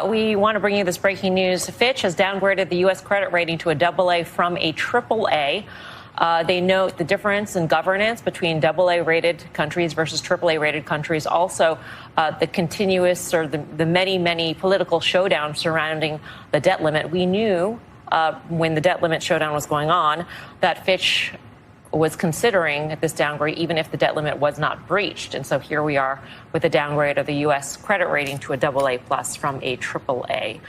We want to bring you this breaking news. Fitch has downgraded the U.S. credit rating to a AA from a AAA. They note the difference in governance between AA-rated countries versus AAA-rated countries. Also, the continuous or the many political showdown surrounding the debt limit. We knew when the debt limit showdown was going on that Fitch was considering this downgrade even if the debt limit was not breached. And so here we are with a downgrade of the U.S. credit rating to a AA plus from a AAA.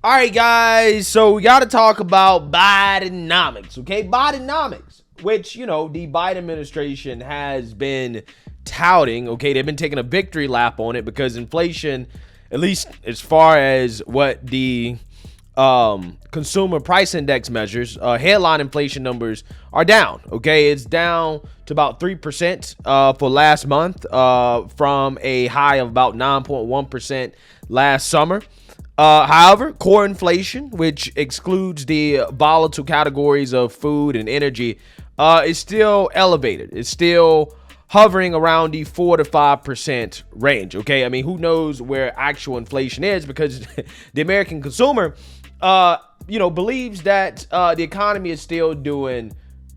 All right, guys, so we got to talk about Bidenomics, okay? Bidenomics, which, you know, the Biden administration has been touting, okay? They've been taking a victory lap on it because inflation, at least as far as what the consumer price index measures, headline inflation numbers are down, okay? It's down to about 3% for last month from a high of about 9.1% last summer. However, core inflation, which excludes the volatile categories of food and energy, is still elevated. It's still hovering around the 4 to 5% range. Okay, I mean, who knows where actual inflation is, because the American consumer, believes that the economy is still doing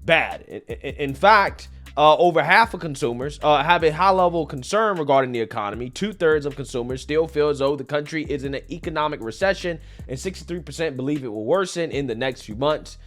bad. In fact, over half of consumers have a high-level concern regarding the economy. 2/3 of consumers still feel as though the country is in an economic recession, and 63% believe it will worsen in the next few months.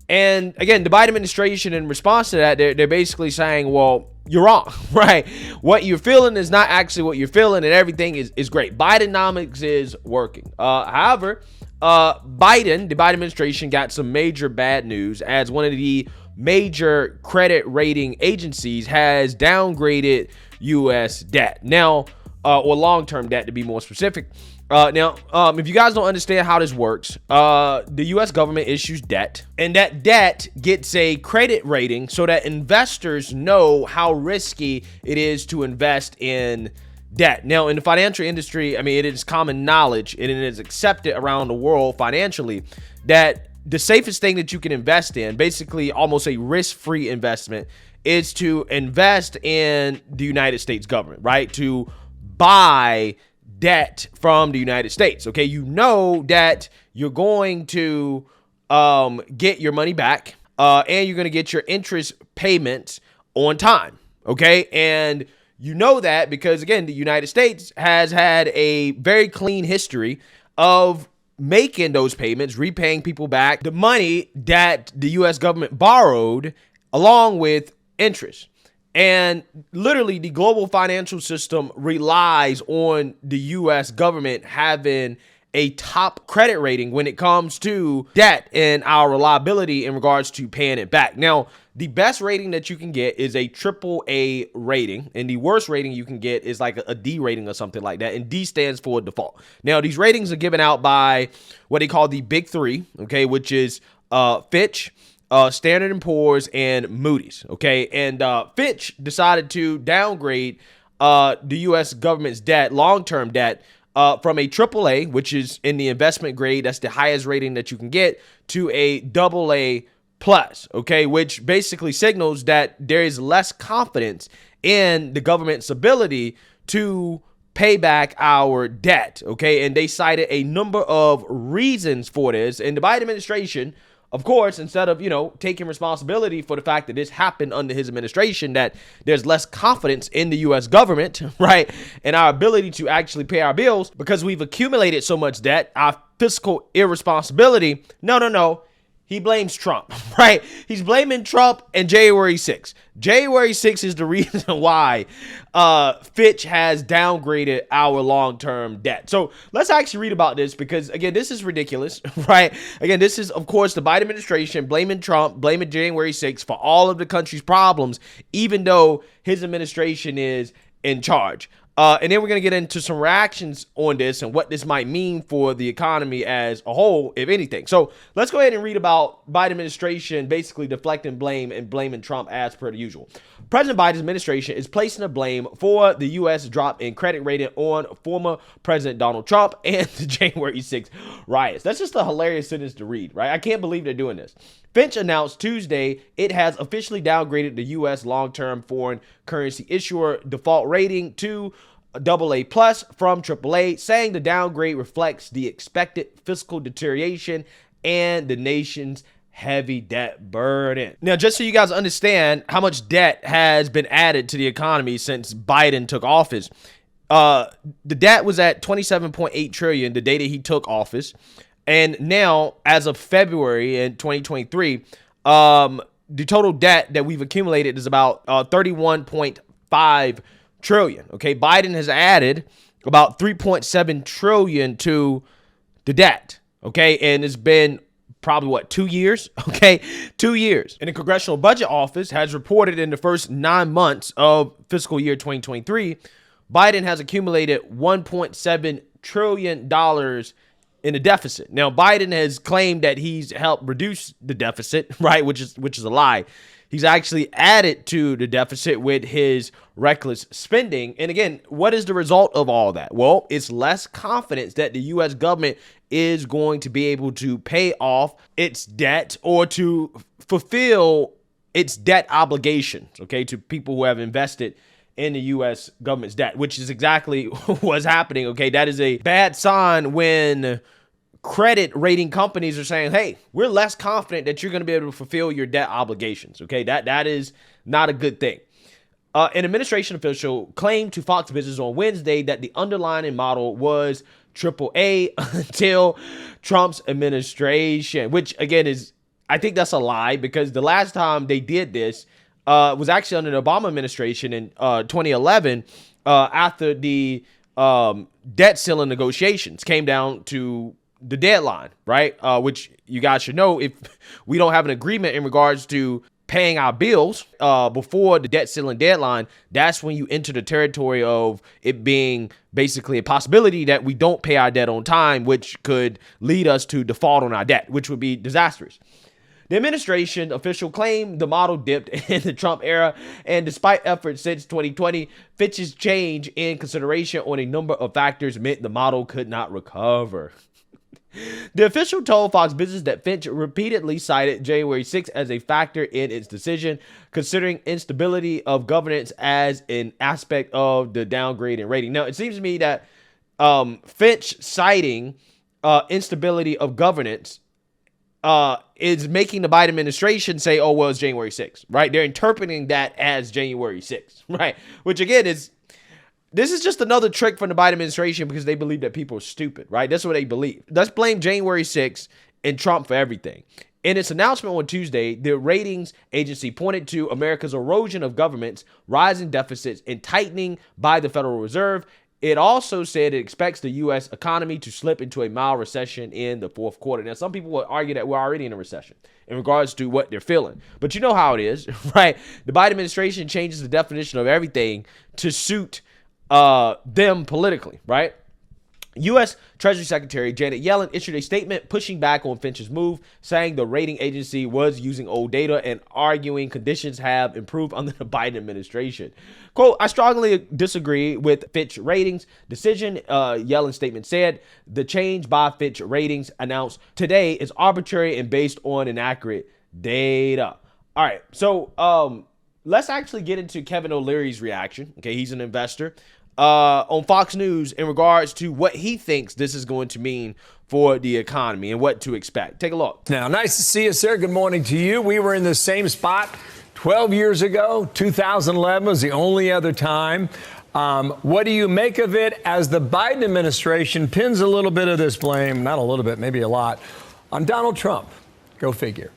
And again, the Biden administration, in response to that, they're basically saying, well, you're wrong, right? What you're feeling is not actually what you're feeling, and everything is great. Bidenomics is working. However, the Biden administration got some major bad news, as one of the major credit rating agencies has downgraded U.S. debt. Now, or long-term debt to be more specific. If you guys don't understand how this works, the U.S. government issues debt, and that debt gets a credit rating so that investors know how risky it is to invest in debt. Now, in the financial industry, I mean, it is common knowledge, and it is accepted around the world financially, that the safest thing that you can invest in, basically almost a risk-free investment, is to invest in the United States government, right? To buy debt from the United States. Okay, you know that you're going to get your money back, and you're going to get your interest payments on time. Okay, and you know that because, again, the United States has had a very clean history of making those payments, repaying people back the money that the U.S. government borrowed, along with interest. And literally, the global financial system relies on the U.S. government having a top credit rating when it comes to debt and our reliability in regards to paying it back. Now, the best rating that you can get is a AAA rating, and the worst rating you can get is like a D rating or something like that, and D stands for default. Now, these ratings are given out by what they call the Big Three, okay, which is Fitch, Standard & Poor's, and Moody's, okay? And Fitch decided to downgrade the U.S. government's debt, long-term debt, from a AAA, which is in the investment grade, that's the highest rating that you can get, to a AA plus, okay, which basically signals that there is less confidence in the government's ability to pay back our debt, okay? And they cited a number of reasons for this, and the Biden administration, of course, instead of, taking responsibility for the fact that this happened under his administration, that there's less confidence in the U.S. government, right, and our ability to actually pay our bills because we've accumulated so much debt, our fiscal irresponsibility. No. He blames Trump, right? He's blaming Trump and January 6th. January 6th is the reason why Fitch has downgraded our long-term debt. So let's actually read about this because, again, this is ridiculous, right? Again, this is, of course, the Biden administration blaming Trump, blaming January 6th for all of the country's problems, even though his administration is in charge. And then we're going to get into some reactions on this and what this might mean for the economy as a whole, if anything. So let's go ahead and read about Biden administration basically deflecting blame and blaming Trump as per the usual. President Biden's administration is placing the blame for the U.S. drop in credit rating on former President Donald Trump and the January 6th riots. That's just a hilarious sentence to read, right? I can't believe they're doing this. Fitch announced Tuesday it has officially downgraded the U.S. long-term foreign currency issuer default rating to a AA plus from AAA, saying the downgrade reflects the expected fiscal deterioration and the nation's heavy debt burden. Now, just so you guys understand how much debt has been added to the economy since Biden took office, the debt was at 27.8 trillion the day that he took office. And now, as of February in 2023, the total debt that we've accumulated is about 31.5 trillion. Okay, Biden has added about 3.7 trillion to the debt. Okay, and it's been probably what, 2 years? Okay, 2 years. And the Congressional Budget Office has reported in the first 9 months of fiscal year 2023, Biden has accumulated $1.7 trillion in the deficit. Now, Biden has claimed that he's helped reduce the deficit, right? Which is a lie. He's actually added to the deficit with his reckless spending. And again, what is the result of all that? Well, it's less confidence that the U.S. government is going to be able to pay off its debt or to fulfill its debt obligations, okay, to people who have invested in the U.S. government's debt, which is exactly what's happening, okay? That is a bad sign when credit rating companies are saying, hey, we're less confident that you're going to be able to fulfill your debt obligations, okay? That is not a good thing. An administration official claimed to Fox Business on Wednesday that the underlying model was AAA until Trump's administration, which again is, I think that's a lie, because the last time they did this was actually under the Obama administration in 2011 after the debt ceiling negotiations came down to the deadline, right? Which you guys should know, if we don't have an agreement in regards to paying our bills before the debt ceiling deadline, that's when you enter the territory of it being basically a possibility that we don't pay our debt on time, which could lead us to default on our debt, which would be disastrous. The administration official claimed the model dipped in the Trump era, and despite efforts since 2020, Fitch's change in consideration on a number of factors meant the model could not recover. The official told Fox Business that Fitch repeatedly cited January 6th as a factor in its decision, considering instability of governance as an aspect of the downgrade in rating. Now, it seems to me that Fitch citing instability of governance is making the Biden administration say, oh, well, it's January 6th, right? They're interpreting that as January 6th, right? Which, again, this is just another trick from the Biden administration because they believe that people are stupid, right? That's what they believe. Let's blame January 6th and Trump for everything. In its announcement on Tuesday, the ratings agency pointed to America's erosion of governments, rising deficits, and tightening by the Federal Reserve. It also said it expects the U.S. economy to slip into a mild recession in the fourth quarter. Now, some people would argue that we're already in a recession in regards to what they're feeling. But you know how it is, right? The Biden administration changes the definition of everything to suit them politically, right? U.S. Treasury Secretary Janet Yellen issued a statement pushing back on Fitch's move, saying the rating agency was using old data and arguing conditions have improved under the Biden administration. Quote, I strongly disagree with Fitch ratings decision, Yellen's statement said. The change by Fitch ratings announced today is arbitrary and based on inaccurate data. All right, so let's actually get into Kevin O'Leary's reaction. Okay, he's an investor. On Fox News in regards to what he thinks this is going to mean for the economy and what to expect. Take a look. Now, nice to see you, sir. Good morning to you. We were in the same spot 12 years ago. 2011 was the only other time. What do you make of it as the Biden administration pins a little bit of this blame, not a little bit, maybe a lot, on Donald Trump? Go figure.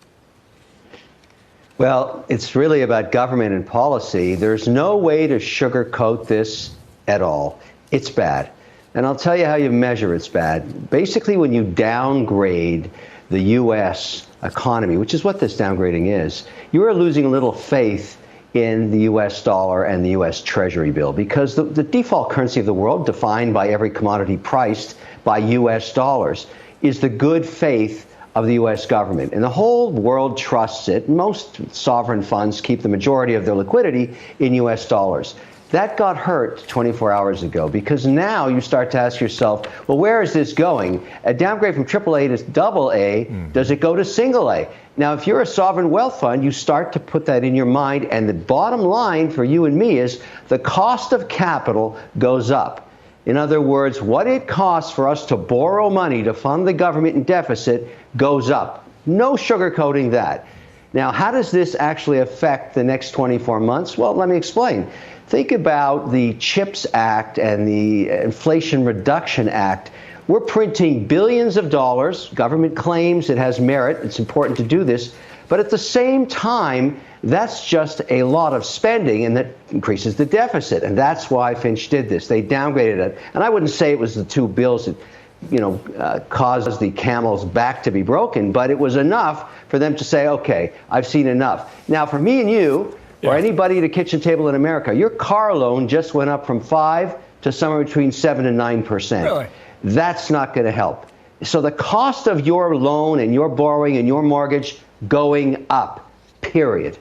Well, it's really about government and policy. There's no way to sugarcoat this at all. It's bad. And I'll tell you how you measure it's bad. Basically, when you downgrade the U.S. economy, which is what this downgrading is, you are losing a little faith in the U.S. dollar and the U.S. Treasury bill, because the default currency of the world, defined by every commodity priced by U.S. dollars, is the good faith of the U.S. government. And the whole world trusts it. Most sovereign funds keep the majority of their liquidity in U.S. dollars. That got hurt 24 hours ago because now you start to ask yourself, well, where is this going? A downgrade from AAA to AA, does it go to single A? Now, if you're a sovereign wealth fund, you start to put that in your mind, and the bottom line for you and me is the cost of capital goes up. In other words, what it costs for us to borrow money to fund the government in deficit goes up. No sugarcoating that. Now, how does this actually affect the next 24 months? Well, let me explain. Think about the CHIPS Act and the Inflation Reduction Act. We're printing billions of dollars. Government claims it has merit. It's important to do this. But at the same time, that's just a lot of spending, and that increases the deficit. And that's why Fitch did this. They downgraded it. And I wouldn't say it was the two bills that caused the camel's back to be broken, but it was enough for them to say, okay, I've seen enough. Now, for me and you, or anybody at a kitchen table in America, your car loan just went up from 5 to somewhere between 7 and 9%. Really? That's not going to help. So the cost of your loan and your borrowing and your mortgage going up, period.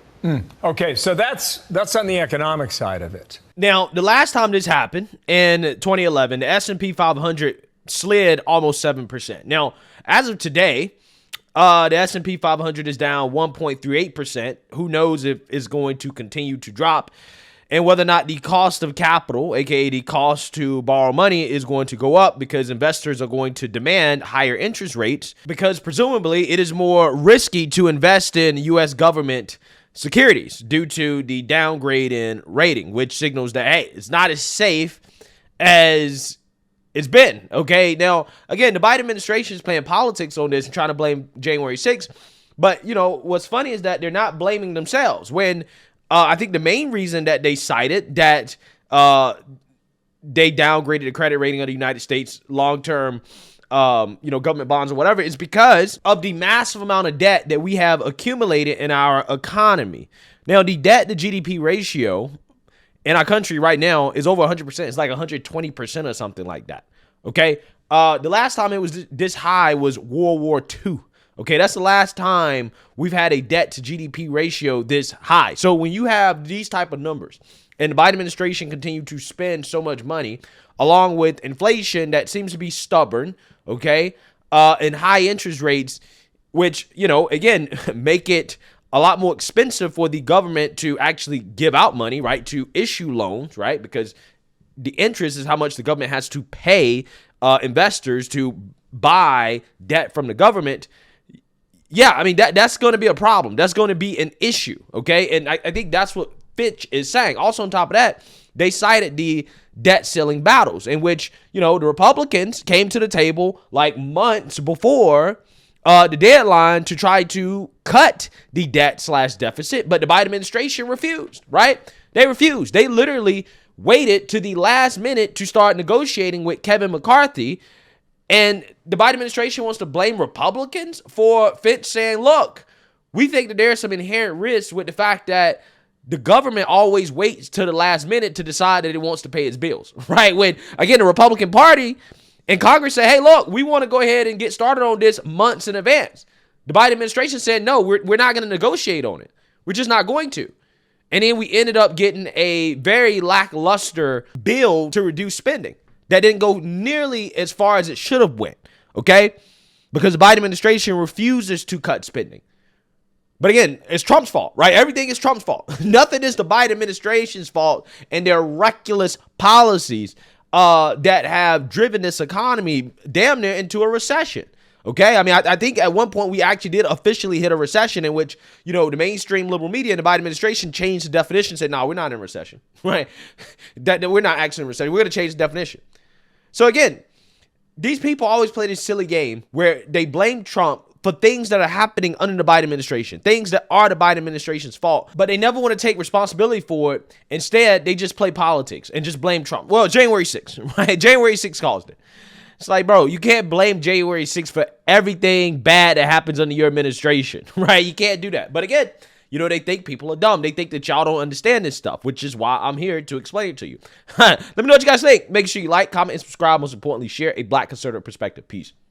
Okay, so that's on the economic side of it. Now, the last time this happened in 2011, the S&P 500 slid almost 7%. Now, as of today, the S&P 500 is down 1.38%. Who knows if it's going to continue to drop, and whether or not the cost of capital, aka the cost to borrow money, is going to go up because investors are going to demand higher interest rates, because presumably it is more risky to invest in U.S. government securities due to the downgrade in rating, which signals that, hey, it's not as safe as it's been. Okay, now, again, the Biden administration is playing politics on this and trying to blame January 6th. But, what's funny is that they're not blaming themselves. When I think the main reason that they cited that they downgraded the credit rating of the United States long-term, government bonds or whatever, is because of the massive amount of debt that we have accumulated in our economy. Now, the debt to GDP ratio in our country right now is over 100%. It's like 120% or something like that. Okay. The last time it was this high was World War II. Okay. That's the last time we've had a debt to GDP ratio this high. So when you have these type of numbers and the Biden administration continue to spend so much money, along with inflation that seems to be stubborn, okay, and high interest rates, which, again, make it a lot more expensive for the government to actually give out money, right, to issue loans, right, because the interest is how much the government has to pay investors to buy debt from the government. Yeah, I mean, that's going to be a problem. That's going to be an issue, okay? And I think that's what Fitch is saying. Also, on top of that, they cited the debt ceiling battles in which, the Republicans came to the table like months before the deadline to try to cut the debt/deficit, but the Biden administration refused, right? They refused. They literally waited to the last minute to start negotiating with Kevin McCarthy, and the Biden administration wants to blame Republicans for Fitch saying, look, we think that there's some inherent risks with the fact that the government always waits to the last minute to decide that it wants to pay its bills, right? When, again, the Republican Party and Congress say, hey, look, we want to go ahead and get started on this months in advance. The Biden administration said, no, we're not going to negotiate on it. We're just not going to. And then we ended up getting a very lackluster bill to reduce spending that didn't go nearly as far as it should have went, okay? Because the Biden administration refuses to cut spending. But again, it's Trump's fault, right? Everything is Trump's fault. Nothing is the Biden administration's fault and their reckless policies that have driven this economy damn near into a recession. Okay, I mean, I think at one point we actually did officially hit a recession in which, the mainstream liberal media and the Biden administration changed the definition and said, no, we're not in a recession, right? that we're not actually in a recession. We're going to change the definition. So again, these people always play this silly game where they blame Trump for things that are happening under the Biden administration, things that are the Biden administration's fault, but they never want to take responsibility for it. Instead, they just play politics and just blame Trump. Well, January 6th, right? January 6th caused it. It's like, bro, you can't blame January 6th for everything bad that happens under your administration, right? You can't do that. But again, they think people are dumb. They think that y'all don't understand this stuff, which is why I'm here to explain it to you. Let me know what you guys think. Make sure you like, comment, and subscribe. Most importantly, share a Black conservative perspective. Peace.